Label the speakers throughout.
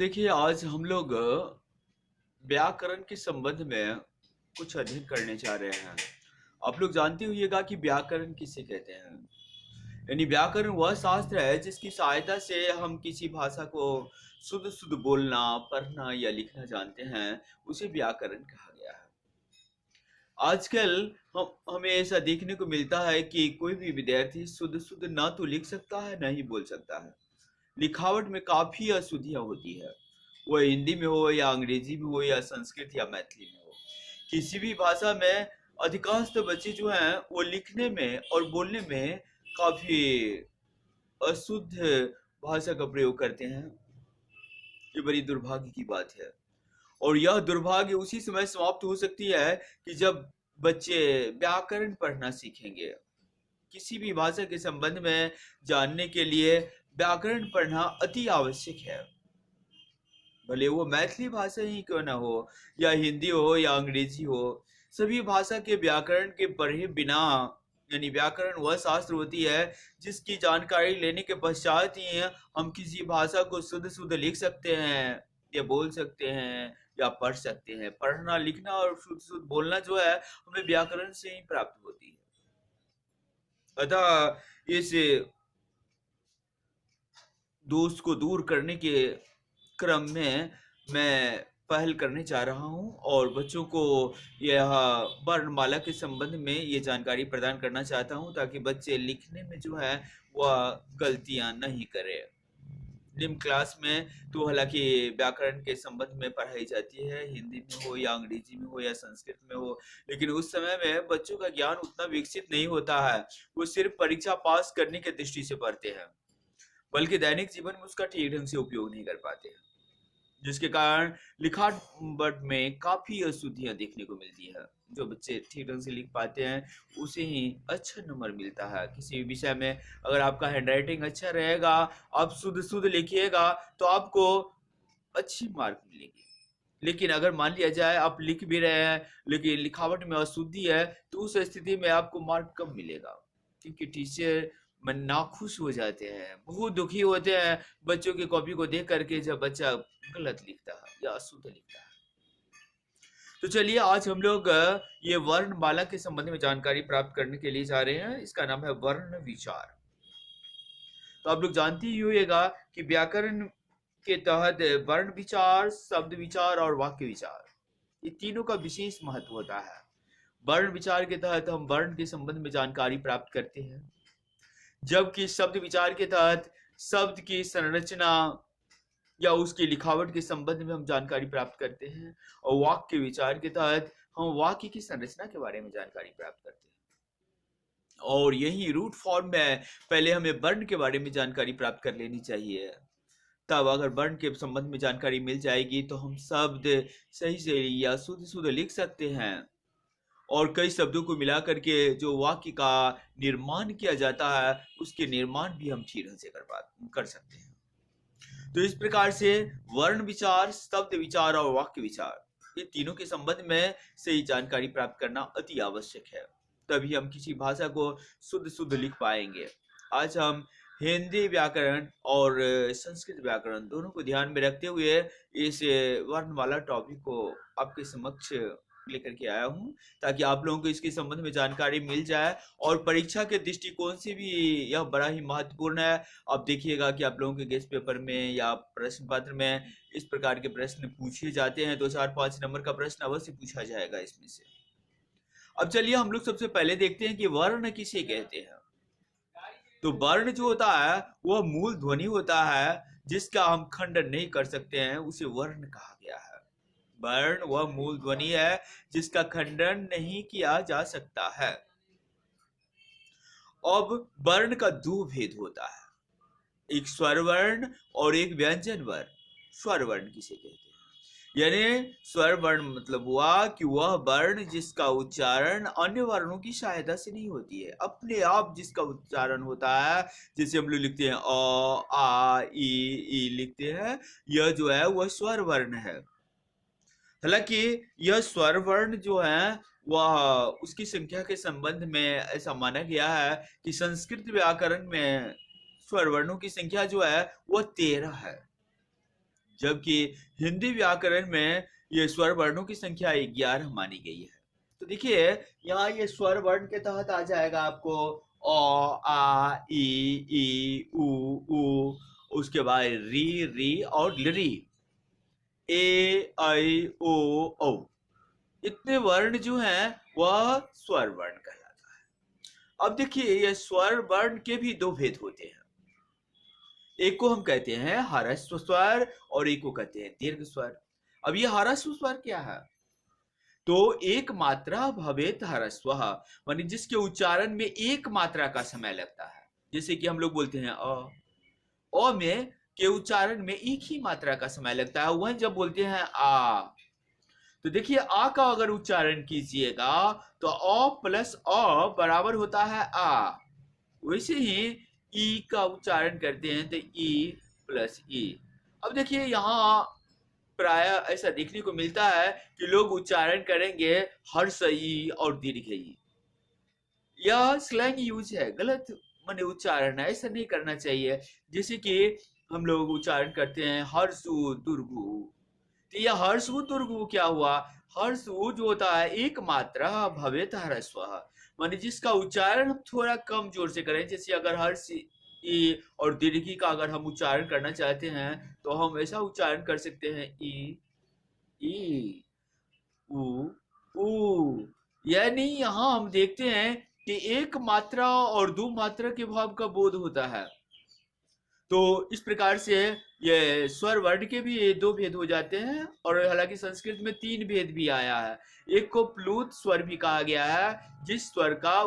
Speaker 1: देखिए, आज हम लोग व्याकरण के संबंध में कुछ अध्ययन करने जा रहे हैं। आप लोग जानते होइएगा कि व्याकरण किसे कहते हैं। यानी व्याकरण वह शास्त्र है जिसकी सहायता से हम किसी भाषा को शुद्ध शुद्ध बोलना, पढ़ना या लिखना जानते हैं, उसे व्याकरण कहा गया है। आजकल हमें ऐसा देखने को मिलता है कि कोई भी विद्यार्थी शुद्ध शुद्ध ना तो लिख सकता है, ना ही बोल सकता है। लिखावट में काफ़ी अशुद्धियाँ होती है। वो हिंदी में हो या अंग्रेजी में हो या संस्कृत या मैथिली में हो। किसी भी भाषा में अधिकांश तो बच्चे जो हैं वो लिखने में और बोलने में काफ़ी अशुद्ध भाषा का प्रयोग करते हैं। ये बड़ी दुर्भाग्य की बात है। और यह दुर्भाग्य उसी समय समाप्त हो सकती है कि जब बच्चे व्याकरण पढ़ना सीखेंगे। किसी भी भाषा के संबंध में जानने के लिए व्याकरण पढ़ना अति आवश्यक है। भले वो मैथिली भाषा ही क्यों ना हो या हिंदी हो या अंग्रेजी हो, सभी भाषा के व्याकरण के पढ़े बिना, यानी व्याकरण वह शास्त्र होती है जिसकी जानकारी लेने के पश्चात ही हम किसी भाषा को शुद्ध शुद्ध लिख सकते हैं या बोल सकते हैं या पढ़ सकते हैं। पढ़ना, लिखना और शुद्ध शुद्ध बोलना जो है हमें व्याकरण से ही प्राप्त होती है। अतः इस दोष को दूर करने के क्रम में मैं पहल करने जा रहा हूँ और बच्चों को यह वर्णमाला के संबंध में ये जानकारी प्रदान करना चाहता हूँ ताकि बच्चे लिखने में जो है वह गलतियाँ नहीं करें। निम्न क्लास में तो हालांकि व्याकरण के संबंध में पढ़ाई जाती है, हिंदी में हो या अंग्रेजी में हो या संस्कृत में हो, लेकिन उस समय में बच्चों का ज्ञान उतना विकसित नहीं होता है। वो सिर्फ परीक्षा पास करने के दृष्टि से पढ़ते हैं, बल्कि दैनिक जीवन में उसका ठीक ढंग से उपयोग नहीं कर पाते हैं, जिसके कारण लिखावट में काफी अशुद्धियां देखने को मिलती है। जो बच्चे ठीक ढंग से लिख पाते हैं उसे ही अच्छा नंबर मिलता है किसी भी विषय में। अगर आपका हैंडराइटिंग अच्छा रहेगा, आप शुद्ध शुद्ध लिखिएगा तो आपको अच्छी मार्क मिलेगी। लेकिन अगर मान लिया जाए आप लिख भी रहे हैं लेकिन लिखावट में अशुद्धि है, तो उस स्थिति में आपको मार्क कम मिलेगा, क्योंकि टीचर मन नाखुश हो जाते हैं, बहुत दुखी होते हैं बच्चों की कॉपी को देख करके जब बच्चा गलत लिखता है या अशुद्ध लिखता है। तो चलिए, आज हम लोग ये वर्णमाला के संबंध में जानकारी प्राप्त करने के लिए जा रहे हैं। इसका नाम है वर्ण विचार। तो आप लोग जानते ही होइएगा कि व्याकरण के तहत वर्ण विचार, शब्द विचार और वाक्य विचार, ये तीनों का विशेष महत्व होता है। वर्ण विचार के तहत हम वर्ण के संबंध में जानकारी प्राप्त करते हैं, जबकि शब्द विचार के तहत शब्द की संरचना या उसकी लिखावट के संबंध में हम जानकारी प्राप्त करते हैं, और वाक्य विचार के तहत हम वाक्य की संरचना के बारे में जानकारी प्राप्त करते हैं। और यही रूट फॉर्म में पहले हमें वर्ण के बारे में जानकारी प्राप्त कर लेनी चाहिए। तब अगर वर्ण के संबंध में जानकारी मिल जाएगी तो हम शब्द सही से या शुद्ध शुद्ध लिख सकते हैं, और कई शब्दों को मिला करके जो वाक्य का निर्माण किया जाता है उसके निर्माण भी हम ठीक ढंग से कर सकते हैं। तो इस प्रकार से वर्ण विचार, शब्द विचार और वाक्य विचार, ये तीनों के संबंध में सही जानकारी प्राप्त करना अति आवश्यक है। तभी हम किसी भाषा को शुद्ध शुद्ध लिख पाएंगे। आज हम हिंदी व्याकरण और संस्कृत व्याकरण दोनों को ध्यान में रखते हुए इस वर्णमाला टॉपिक को आपके समक्ष लेकर के आया हूँ, ताकि आप लोगों को इसके संबंध में जानकारी मिल जाए। और परीक्षा के दृष्टिकोण से भी यह बड़ा ही महत्वपूर्ण है। आप देखिएगा कि आप लोगों के गेस्ट पेपर में या प्रश्न पत्र में इस प्रकार के प्रश्न पूछे जाते हैं, तो 4-5 नंबर का प्रश्न अवश्य पूछा जाएगा इसमें से। अब चलिए हम लोग सबसे पहले देखते हैं कि वर्ण किसे कहते हैं। तो वर्ण जो होता है वह मूल ध्वनि होता है जिसका हम खंडन नहीं कर सकते हैं, उसे वर्ण कहा गया है। वर्ण वह मूल ध्वनि है जिसका खंडन नहीं किया जा सकता है। अब वर्ण का दो भेद होता है, एक स्वर वर्ण और एक व्यंजन वर्ण। स्वर वर्ण किसे कहते हैं? यानी स्वर वर्ण मतलब हुआ कि वह वर्ण जिसका उच्चारण अन्य वर्णों की सहायता से नहीं होती है, अपने आप जिसका उच्चारण होता है। जैसे हम लोग लिखते हैं अ, आ, ई लिखते हैं, यह जो है वह स्वर वर्ण है। हालांकि यह स्वर वर्ण जो है वह उसकी संख्या के संबंध में ऐसा माना गया है कि संस्कृत व्याकरण में स्वर वर्णों की संख्या जो है वह 13 है। जबकि हिंदी व्याकरण में ये स्वर वर्णों की संख्या 11 मानी गई है। तो देखिए यहाँ ये स्वर वर्ण के तहत आ जाएगा आपको अ, आ, ई, उ, उसके बाद री और लरी, ए, ऐ, ओ, औ। इतने वर्ण जो हैं वह स्वर वर्ण कहलाता है। अब देखिए ये स्वर वर्ण के भी दो भेद होते हैं। एक को हम कहते हैं ह्रस्व स्वर और एक को कहते हैं दीर्घ स्वर। अब ये ह्रस्व स्वर क्या है? तो एक मात्रा भवेत ह्रस्वः, माने जिसके उच्चारण में एक मात्रा का समय लगता है। जैसे कि हम लोग बोलते हैं अ में के उच्चारण में एक ही मात्रा का समय लगता है। वहीं जब बोलते हैं आ, तो देखिए आ का अगर उच्चारण कीजिएगा तो अ प्लस अ बराबर होता है आ। वैसे ही ई का उच्चारण करते हैं तो ई प्लस ई। अब देखिए यहाँ प्राय ऐसा देखने को मिलता है कि लोग उच्चारण करेंगे हर्ष ई और दीर्घ ई। यह स्लैंग यूज है, गलत माने उच्चारण है, ऐसा नहीं करना चाहिए। जैसे कि हम लोग उच्चारण करते हैं हर्षु दुर्गु, तो यह हर्षु दुर्गु क्या हुआ? हर्षु जो होता है एक मात्रा भवेत ह्रस्वः, माने जिसका उच्चारण हम थोड़ा कम जोर से करें। जैसे अगर हर्ष ई और दीर्घी का अगर हम उच्चारण करना चाहते हैं तो हम ऐसा उच्चारण कर सकते हैं ई उ ऊ। यानी यहाँ हम देखते हैं कि एक मात्रा और दो मात्रा के भाव का बोध होता है। तो इस प्रकार से ये स्वर वर्ण के भी दो भेद हो जाते हैं। और हालांकि संस्कृत में तीन भेद भी आया है। एक को प्लुत स्वर भी कहा गया है, जिस स्वर का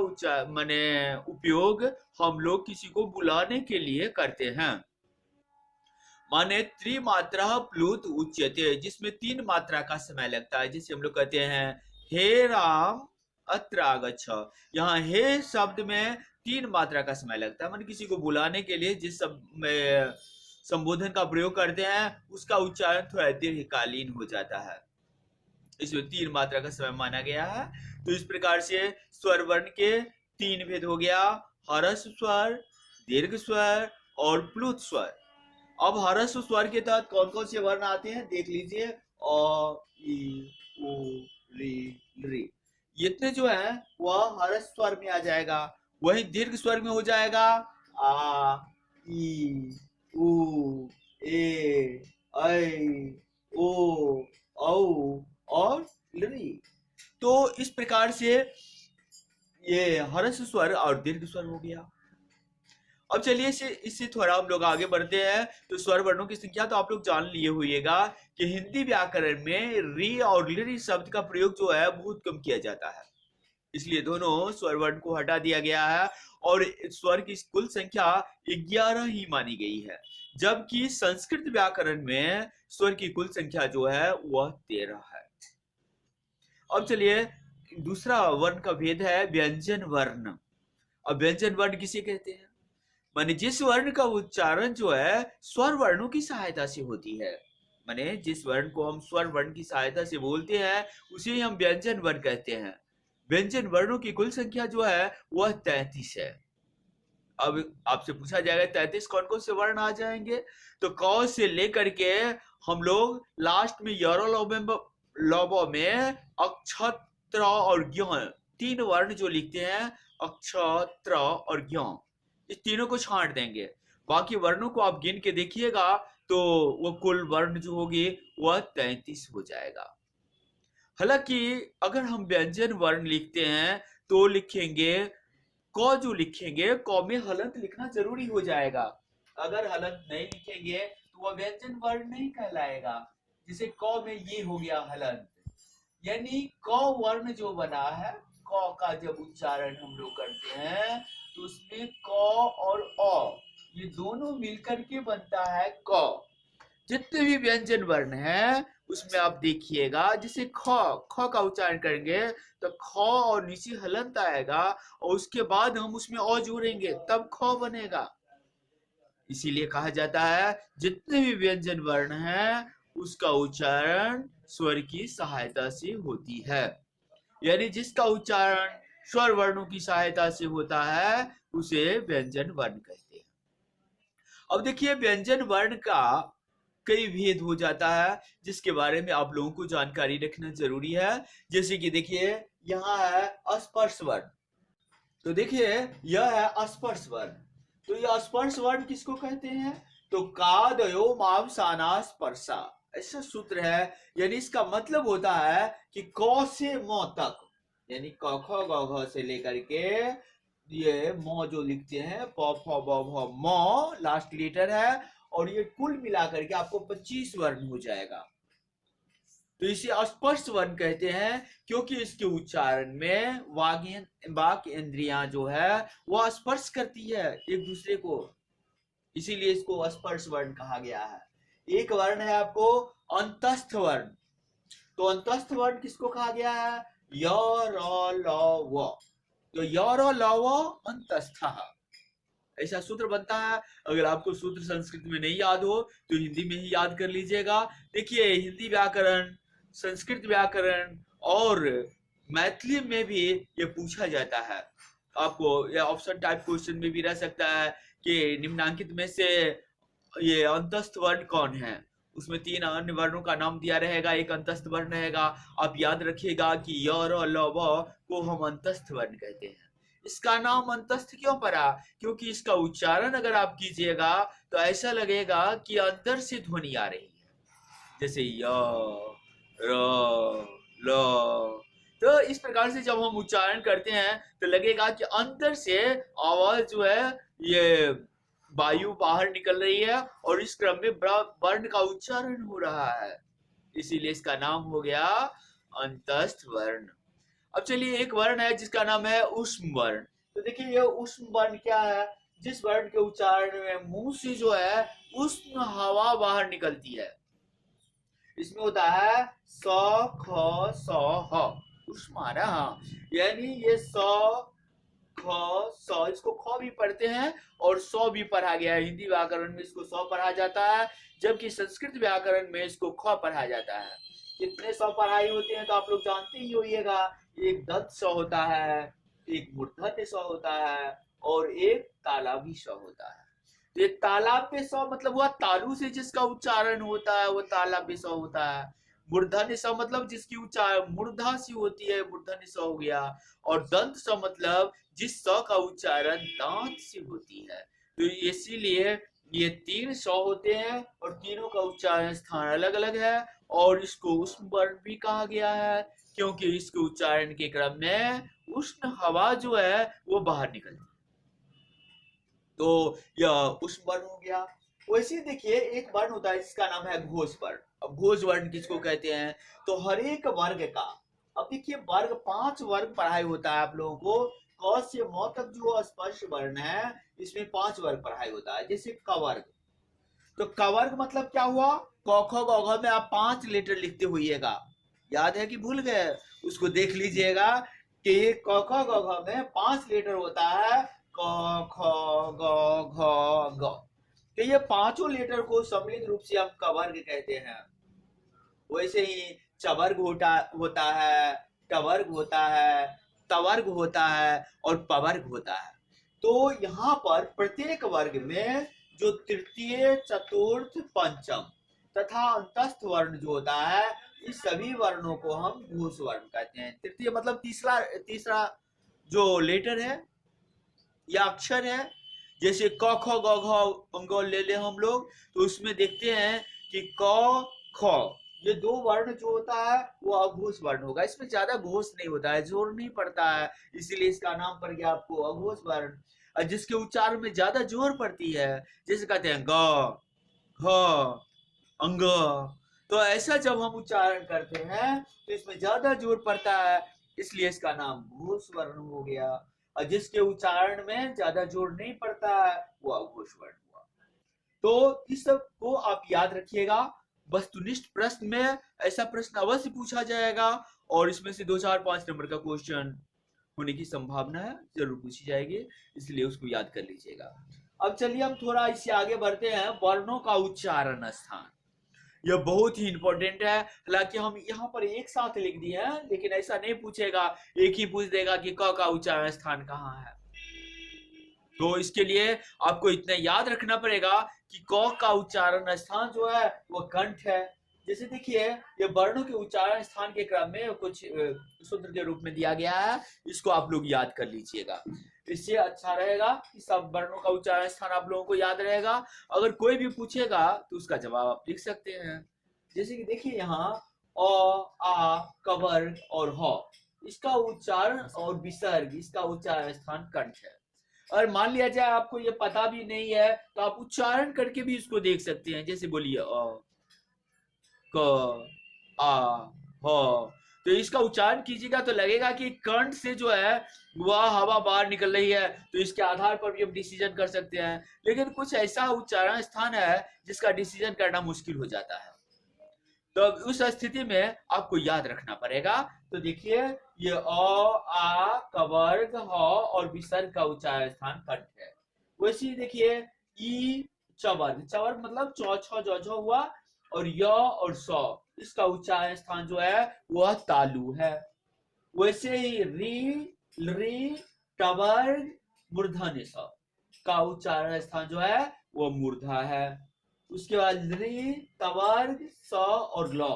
Speaker 1: माने उपयोग हम लोग किसी को बुलाने के लिए करते हैं। माने त्रिमात्रा प्लुत उच्यते, जिसमें तीन मात्रा का समय लगता है। जिसे हम लोग कहते हैं हे राम अत्र आगच्छ। यहाँ हे शब्द में तीन मात्रा का समय लगता है, माने किसी को बुलाने के लिए जिस सब में संबोधन का प्रयोग करते हैं उसका उच्चारण थोड़ा दीर्घकालीन हो जाता है। इसमें तीन मात्रा का समय माना गया है। तो इस प्रकार से स्वर वर्ण के तीन भेद हो गया, ह्रस्व स्वर, दीर्घ स्वर और प्लुत स्वर। अब ह्रस्व स्वर के तहत कौन कौन से वर्ण आते हैं देख लीजिए, अ, ई, उ, री। इतने जो है वह ह्रस्व स्वर में आ जाएगा। वही दीर्घ स्वर में हो जाएगा आ, ई, उ, ए, ऐ, ओ, औ और री। तो इस प्रकार से ये ह्रस्व स्वर और दीर्घ स्वर हो गया। अब चलिए इससे थोड़ा हम लोग आगे बढ़ते हैं। तो स्वर वर्णों की संख्या तो आप लोग जान लिए होइएगा कि हिंदी व्याकरण में री और लिरी शब्द का प्रयोग जो है बहुत कम किया जाता है, इसलिए दोनों स्वर वर्ण को हटा दिया गया है और स्वर की कुल संख्या 11 ही मानी गई है। जबकि संस्कृत व्याकरण में स्वर की कुल संख्या जो है वह 13 है। अब चलिए दूसरा वर्ण का भेद है व्यंजन वर्ण। अब व्यंजन वर्ण किसे कहते हैं? माने जिस वर्ण का उच्चारण जो है स्वर वर्णों की सहायता से होती है। माने जिस वर्ण को हम स्वर वर्ण की सहायता से बोलते हैं उसे ही हम व्यंजन वर्ण कहते हैं। व्यंजन वर्णों की कुल संख्या जो है वह 33 है। अब आपसे पूछा जाएगा 33 कौन कौन से वर्ण आ जाएंगे? तो क से लेकर के हम लोग लास्ट में लौबों में अक्षत्र और ज्ञ, तीन वर्ण जो लिखते हैं अक्षत्र और ज्ञ, इस तीनों को छांट देंगे। बाकी वर्णों को आप गिन के देखिएगा तो वो कुल वर्ण जो होगी वह 33 हो जाएगा। हालांकि अगर हम व्यंजन वर्ण लिखते हैं तो लिखेंगे क, जो लिखेंगे क में हलंत लिखना जरूरी हो जाएगा। अगर हलंत नहीं लिखेंगे तो वह व्यंजन वर्ण नहीं कहलाएगा। जैसे क में ये हो गया हलंत, यानी क वर्ण जो बना है, क का जब उच्चारण हम लोग करते हैं तो उसमें क और अ ये दोनों मिलकर के बनता है क। जितने भी व्यंजन वर्ण हैं उसमें आप देखिएगा, जैसे ख का उच्चारण करेंगे तो ख और नीचे हलंत आएगा और उसके बाद हम उसमें अ जोड़ेंगे तब ख बनेगा। इसीलिए कहा जाता है जितने भी व्यंजन वर्ण हैं उसका उच्चारण स्वर की सहायता से होती है। यानी जिसका उच्चारण स्वर वर्णों की सहायता से होता है उसे व्यंजन वर्ण कहते हैं। अब देखिए व्यंजन वर्ण का कई भेद हो जाता है, जिसके बारे में आप लोगों को जानकारी रखना जरूरी है। जैसे कि देखिए यहाँ है स्पर्श वर्ण, तो देखिए यह है स्पर्श वर्ण। तो यह स्पर्श वर्ण किसको कहते हैं? तो कादयो मावसाना स्पर्शा, ऐसा सूत्र है। यानी इसका मतलब होता है कि क से म तक, यानी क ख ग घ से लेकर के ये म जो लिखते हैं प फ ब भ म लास्ट लेटर है, और ये कुल मिलाकर के आपको 25 वर्ण हो जाएगा। तो इसे स्पर्श वर्ण कहते हैं क्योंकि इसके उच्चारण में वाक इंद्रियां जो है वह स्पर्श करती है एक दूसरे को, इसीलिए इसको स्पर्श वर्ण कहा गया है। एक वर्ण है आपको अंतस्थ वर्ण। तो अंतस्थ वर्ण किसको कहा गया है? य र ल व। तो य र ल व अंतस्थः, ऐसा सूत्र बनता है। अगर आपको सूत्र संस्कृत में नहीं याद हो तो हिंदी में ही याद कर लीजिएगा। देखिए हिंदी व्याकरण, संस्कृत व्याकरण और मैथिली में भी ये पूछा जाता है। आपको ये ऑप्शन टाइप क्वेश्चन में भी रह सकता है कि निम्नांकित में से ये अंतस्थ वर्ण कौन है। उसमें 3 अन्य वर्णों का नाम दिया रहेगा, एक अंतस्थ वर्ण रहेगा। आप याद रखिएगा कि य र ल व को हम अंतस्थ वर्ण कहते हैं। इसका नाम अंतस्थ क्यों पड़ा? क्योंकि इसका उच्चारण अगर आप कीजिएगा तो ऐसा लगेगा कि अंदर से ध्वनि आ रही है, जैसे य र ल। तो इस प्रकार से जब हम उच्चारण करते हैं तो लगेगा कि अंदर से आवाज जो है ये वायु बाहर निकल रही है और इस क्रम में वर्ण का उच्चारण हो रहा है, इसीलिए इसका नाम हो गया अंतस्थ वर्ण। अब चलिए एक वर्ण है जिसका नाम है ऊष्म वर्ण। तो देखिए ये ऊष्म वर्ण क्या है? जिस वर्ण के उच्चारण में मुंह से जो है उष्ण हवा बाहर निकलती है। इसमें होता है स ख स ह, उष्मारा, यानी ये स ख स, इसको ख भी पढ़ते हैं और स भी पढ़ा गया है। हिंदी व्याकरण में इसको स पढ़ा जाता है, जबकि संस्कृत व्याकरण में इसको ख पढ़ा जाता है। कितने स पढ़ाई होते हैं तो आप लोग जानते ही होइएगा। एक दंत स होता है, एक मूर्धन्य स होता है और एक तालव्य स होता है। तो ये तालव्य स मतलब वह तालु से जिसका उच्चारण होता है वो तालव्य स होता है। मूर्धन्य स मतलब जिसकी उच्चारण मूर्धा सी होती है, मूर्धन्य स हो गया। और दंत स मतलब जिस स का उच्चारण दांत से होती है। तो इसीलिए ये 3 स होते हैं और तीनों का उच्चारण स्थान अलग अलग है, और इसको ऊष्म वर्ण भी कहा गया है क्योंकि इसके उच्चारण के क्रम में उष्ण हवा जो है वो बाहर निकलती है। तो यह ऊष्म वर्ण हो गया। वैसे देखिए एक वर्ण होता है जिसका नाम है घोष वर्ण। अब घोष वर्ण किसको कहते हैं? तो हर एक वर्ग का, अब देखिए वर्ग 5 वर्ग पढ़ाई होता है आप लोगों को। क से म तक जो स्पर्श वर्ण है इसमें 5 वर्ग पढ़ाई होता है। जैसे क वर्ग, तो क वर्ग मतलब क्या हुआ? क ख ग घ में आप 5 लेटर लिखते होइएगा। याद है कि भूल गए? उसको देख लीजिएगा कि क ख ग घ में 5 लेटर होता है, क ख ग घ ग। तो ये पांचों लेटर को सम्मिलित रूप से हम कवर्ग कहते हैं। वैसे ही चवर्ग होता है, टवर्ग होता है, तवर्ग होता है और पवर्ग होता है। तो यहाँ पर प्रत्येक वर्ग में जो तृतीय, चतुर्थ, पंचम तथा अंतस्थ वर्ण जो होता है, इस सभी वर्णों को हम घोष वर्ण कहते हैं। तृतीय मतलब तीसरा जो लेटर है या अक्षर है। जैसे क ख ग घ अंग ले ले हम लोग, तो उसमें देखते हैं कि क ख ये 2 वर्ण जो होता है वो अघोष वर्ण होगा। इसमें ज्यादा घोष नहीं होता है, जोर नहीं पड़ता है, इसीलिए इसका नाम पड़ गया आपको अघोष वर्ण। और जिसके उच्चारण में ज्यादा जोर पड़ती है, जैसे कहते हैं ग घ अंग, तो ऐसा जब हम उच्चारण करते हैं तो इसमें ज्यादा जोर पड़ता है, इसलिए इसका नाम घोष वर्ण हो गया। और जिसके उच्चारण में ज्यादा जोर नहीं पड़ता है वो अघोष वर्ण हुआ। तो इस सब को आप याद रखिएगा। वस्तुनिष्ठ प्रश्न में ऐसा प्रश्न अवश्य पूछा जाएगा और इसमें से 2, 4, 5 नंबर का क्वेश्चन होने की संभावना है, जरूर पूछी जाएगी, इसलिए उसको याद कर लीजिएगा। अब चलिए हम थोड़ा इससे आगे बढ़ते हैं। वर्णों का उच्चारण स्थान, यह बहुत ही इंपॉर्टेंट है। हालांकि हम यहाँ पर एक साथ लिख दिए हैं, लेकिन ऐसा नहीं पूछेगा, एक ही पूछ देगा कि क का उच्चारण स्थान कहाँ है। तो इसके लिए आपको इतना याद रखना पड़ेगा कि क का उच्चारण स्थान जो है वो कंठ है। जैसे देखिए ये वर्णों के उच्चारण स्थान के क्रम में कुछ सूत्र के रूप में दिया गया है, इसको आप लोग याद कर लीजिएगा। इससे अच्छा रहेगा कि सब वर्णों का उच्चारण स्थान आप लोगों को याद रहेगा। अगर कोई भी पूछेगा तो उसका जवाब आप लिख सकते हैं। जैसे कि देखिए यहाँ अ, आ, कवर्ग और ह, इसका उच्चारण और विसर्ग, इसका उच्चारण स्थान कंठ है। और मान लिया जाए आपको ये पता भी नहीं है तो आप उच्चारण करके भी इसको देख सकते हैं। जैसे बोलिए अ, क, आ, ह, तो इसका उच्चारण कीजिएगा तो लगेगा कि कंठ से जो है वह हवा बाहर निकल रही है, तो इसके आधार पर भी हम डिसीजन कर सकते हैं। लेकिन कुछ ऐसा उच्चारण स्थान है जिसका डिसीजन करना मुश्किल हो जाता है, तो उस स्थिति में आपको याद रखना पड़ेगा। तो देखिए ये अ, आ, कवर्ग, ह और विसर्ग का उच्चारण स्थान कंठ है। वैसे ही देखिए ई, चवर्ग, चवर्ग मतलब चौ छ जौ झ हुआ, और य और स, इसका उच्चारण स्थान जो है वह तालु है। वैसे ही री, री, टवर्ग, मूर्धन्य स का उच्चारण स्थान जो है वो मूर्धा है। उसके बाद री, तवर्ग, स और ल,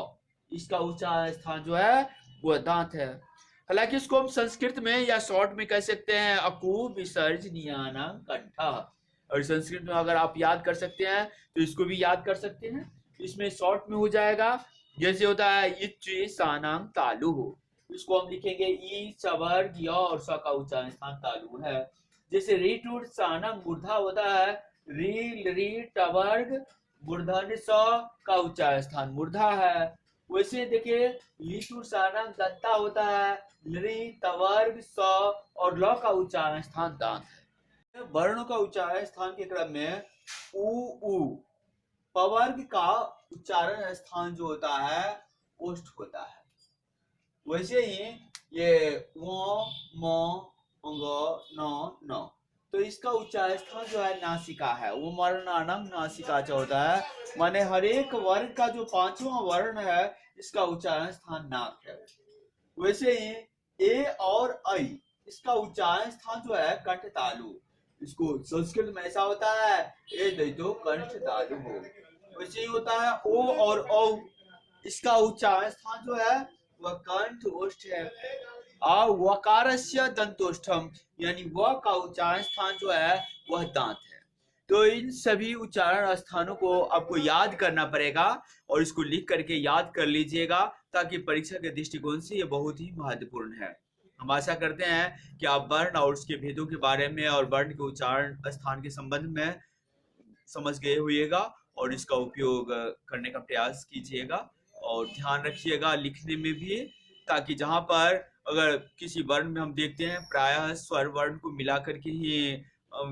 Speaker 1: इसका उच्चारण स्थान जो है वो दांत है। हालांकि इसको हम संस्कृत में या शॉर्ट में कह सकते हैं अकू विसर्जनीयानां कंठा। और संस्कृत में अगर आप याद कर सकते हैं तो इसको भी याद कर सकते हैं। इसमें शॉर्ट में हो जाएगा, जैसे होता है इच्ची सानांग तालु, इसको हम लिखेंगे ई, चवर्ग, य और स का उच्चारण स्थान तालु है। जैसे रीटूट सानांग मूर्धा होता है, री, री, टवर्ग, मूर्धन्य स का उच्चारण स्थान मूर्धा है। वैसे देखिए लीटूट सानांग दंता होता है, ली, तवर्ग, स और ल का उच्चारण स्थान दांत है। वर्णों का उच्चारण स्थान के क्रम में उ, उ, पवर्ग का उच्चारण स्थान जो होता है ओष्ठ होता है। वैसे ही ये वो, मो, अंग, न, न, तो इसका उच्चारण स्थान जो है नासिका है। वो वर्णानंग नासिका जो होता है, माने हर एक वर्ग का जो पांचवा वर्ण है इसका उच्चारण स्थान नाक है। वैसे ही ए और ऐ, इसका उच्चारण स्थान जो है कंठ तालु। इसको संस्कृत में ऐसा होता है ए दैतो कंठ तालु हो। वैसे ही होता है ओ और औ, इसका उच्चारण स्थान जो है वह कंठ ओष्ठ है। आ वकारस्य दंतोष्ठम, यानी व का उच्चारण स्थान जो है वह दांत है। तो इन सभी उच्चारण स्थानों को आपको याद करना पड़ेगा और इसको लिख करके याद कर लीजिएगा, ताकि परीक्षा के दृष्टिकोण से ये बहुत ही महत्वपूर्ण है। हम आशा करते हैं कि आप वर्ण और उसके भेदों के बारे में और वर्ण के उच्चारण स्थान के संबंध में समझ गए होइएगा और इसका उपयोग करने का प्रयास कीजिएगा। और ध्यान रखिएगा लिखने में भी, ताकि जहाँ पर अगर किसी वर्ण में हम देखते हैं प्रायः स्वर वर्ण को मिला करके ही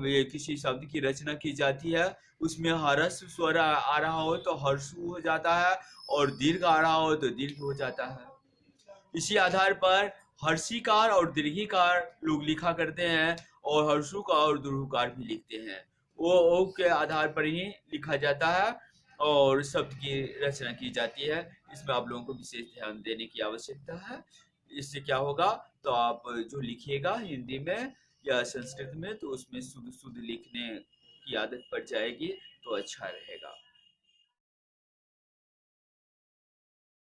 Speaker 1: ये किसी शब्द की रचना की जाती है। उसमें हर्ष स्वर आ रहा हो तो हर्षु हो जाता है, और दीर्घ आ रहा हो तो दीर्घ हो जाता है। इसी आधार पर हर्षिकार और दीर्घिकार लोग लिखा करते हैं, और हर्षुकार और दुर्घकार भी लिखते हैं। वो ओ के आधार पर ही लिखा जाता है और शब्द की रचना की जाती है। इसमें आप लोगों को विशेष ध्यान देने की आवश्यकता है। इससे क्या होगा, तो आप जो लिखिएगा हिंदी में या संस्कृत में तो उसमें शुद्ध शुद्ध लिखने की आदत पड़ जाएगी, तो अच्छा रहेगा।